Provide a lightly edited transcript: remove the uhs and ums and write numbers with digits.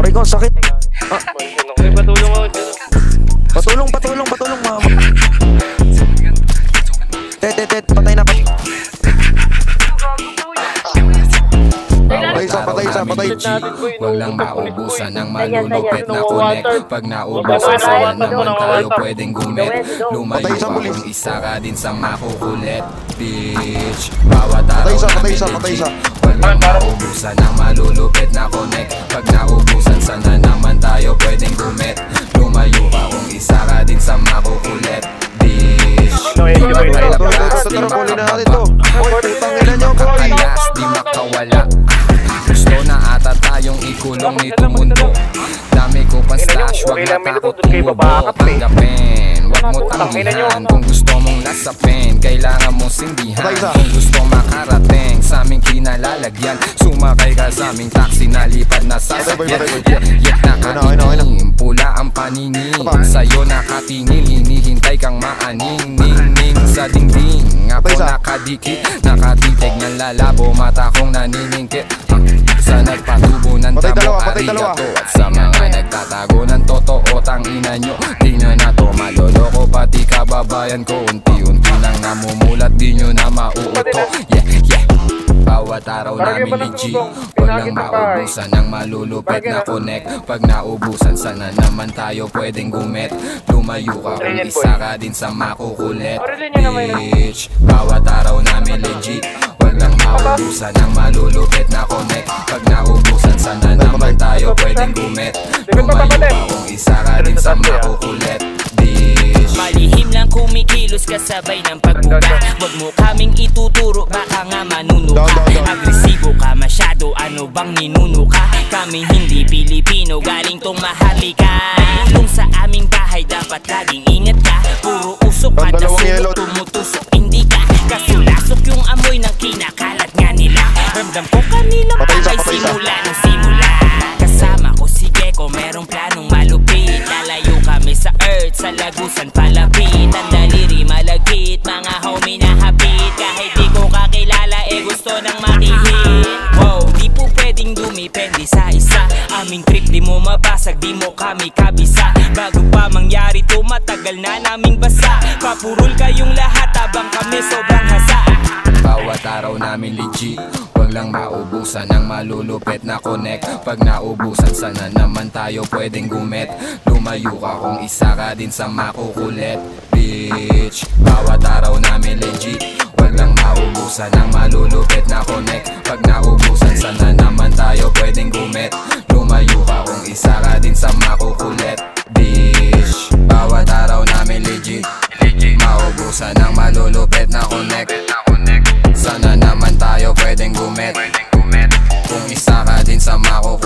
Aray ko, sakit. Patulong ako dyan. Patulong mama. Tet, patay na ka. Patay isa. Wag lang maubusan ng malulupit na connect. Pag naubusan sila naman tayo pwedeng gumit. Lumayo pa kung isa ka din sa makukulit. Bitch, bawat araw namin legit. Wag lang maubusan ng malulupit na connect. Pag naubusan sana naman tayo pwedeng gumit. Lumayo pa kung isa ka din sa makukulit. Bitch, Tara, puli na natin to. Tangina nyo, boy. makakalas, di makawala. Gusto na ata tayong ikulong nito mundo. Dami ko pang stash, wag natakot tumubo. Tanggapin, wag mo tanggihan. Kung gusto mong lasapin, kailangan mong sindihan. Kung gusto makarating sa aming kinalalagyan, sumakay ka sa aming taxi na lipad na sasakyan. Yak nakatikim, pula ang paningin. Sa'yo nakatingin, hinihintay kang maaning. Ning-ning sa dingding, ako nakadikit, nakatitig ng lalabo, mata kong naniningkit. Sa nagpatubo ng damo, arigato. At sa mga nagtatago ng totoo, tangina nyo, di nyo na to maloloko. Pati kababayan ko, unti-unti nang namumulat, di nyo na mauuto. Yeah, bawat araw namin legit. Wag lang maubusan ng malulupit na connect. Pag naubusan sana naman tayo pwedeng gumit. Lumayo ka kung isa ka din sa makukulit. Bitch, bawat araw namin legit. Wag lang maubusan ng malulupit na connect. Pag naubusan sana naman tayo pwedeng gumit. Lumayo ka kung isa ka din sa makukulit. Bitch, Malihim lang kumikilos kasabay ng pagbuga. Huwag mo kaming ituturo, baka nga manuno ka. Agresibo ka masyado, ano bang ninuno ka? Kami hindi Pilipino, galing tong maharlika. Tulong sa aming bahay, dapat laging ingat ka. Puro usok at asulok, tumutusok, hindi ka kasulasok yung amoy ng kinakalat nga nila. Ramdam ko kanila patay simula ng simula. Kasama ko si Gecko, merong planong malupit. Lalayo kami sa earth, sa lagusan palapit. Ang daliri malagkit, mga homie na hapit. Kahit di ko kakilala, gusto nang makihit. Wow, di po pwedeng dumipende sa isa. Aming trip di mo mabasag, di mo kami kabisa. Bago pa mangyari to, matagal na naming basa. Papurol kayong lahat habang kami sobrang hasa. bawat araw namin legit. Wag lang maubusan ng malulupit na connect. Pag naubusan sana naman tayo pwedeng gumit. Lumayo ka kung isa ka din sa makukulit. Bitch, bawat araw namin legit. Wag lang maubusan ng malulupit na connect. Pag naubusan sana naman tayo pwedeng gumit. Lumayo ka kung isa ka din sa makukulit. Bitch, bawat araw namin legit. Maubusan ng malulupit na connect. Sana naman tayo pwedeng gumit. Kung isa ka din sa makukulit.